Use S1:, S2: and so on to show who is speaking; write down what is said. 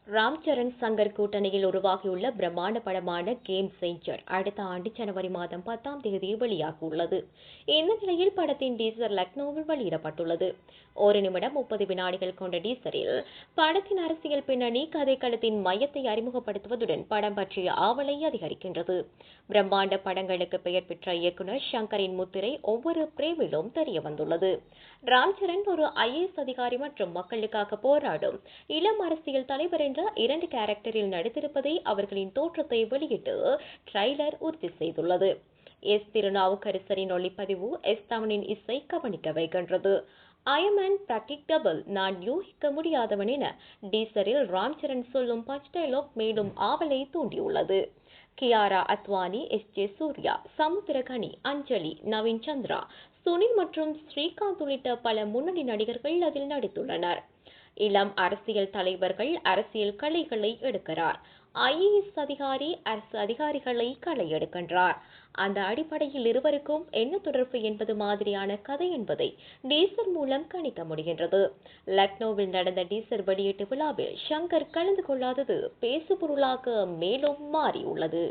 S1: ராம் சரண் சங்கர் கூட்டணியில் உருவாகியுள்ள பிரம்மாண்ட படமான கேம் சேஞ்சர் அடுத்த ஆண்டு ஜனவரி மாதம் 10ஆம் தேதி வெளியாக உள்ளது. இந்த நிலையில் படத்தின் டீசர் லக்னோவில் வெளியிடப்பட்டுள்ளது. 1 நிமிடம் 30 வினாடிகள் கொண்ட டீசரில் படத்தின் அரசியல் பின்னணி, கதைக்களத்தின் மையத்தை அறிமுகப்படுத்துவதுடன் படம் பற்றிய ஆவலை அதிகரிக்கின்றது. பிரம்மாண்ட படங்களுக்கு பெயர் பெற்ற இயக்குனர் ஷங்கரின் முத்திரை ஒவ்வொரு பிரேமிலும் தெரிய வந்துள்ளது. ராம் சரண் ஒரு IAS அதிகாரி மற்றும் மக்களுக்காக போராடும் இளம் அரசியல் தலைவர் என்ற 2 கேரக்டரில் நடித்திருப்பதை அவர்களின் தோற்றத்தை வெளியிட்டு ட்ரைலர் உறுதி செய்துள்ளது. திருநாவுக்கரசரின் ஒளிப்பதிவு, தமனின் இசை கவனிக்க வைக்கின்றது. அயமன் பிரடிக்டபிள், நான் யூகிக்க முடியாதவன் என டீசரில் ராம் சரண் சொல்லும் பஞ்ச் டயலாக் மேலும் ஆவலை தூண்டியுள்ளது. கியாரா அத்வானி, ஜே சூர்யா, சமுத்திரகனி, அஞ்சலி, நவீன் சந்திரா, சுனில் மற்றும் ஸ்ரீகாந்த் உள்ளிட்ட பல முன்னணி நடிகர்கள் அதில் நடித்துள்ளனர். இளம் அரசியல் தலைவர்கள் அரசியல் கலைகளை எடுக்கிறார். IAS அதிகாரி அரசு அதிகாரிகளை களை எடுக்கின்றார். அந்த அடிப்படையில் இருவருக்கும் என்ன தொடர்பு என்பது மாதிரியான கதை என்பதை டீசர் மூலம் கணிக்க முடிகின்றது. லக்னோவில் நடந்த டீசர் வெளியீட்டு விழாவில் ஷங்கர் கலந்து கொள்ளாதது பேசுபொருளாக மேலும் மாறியுள்ளது.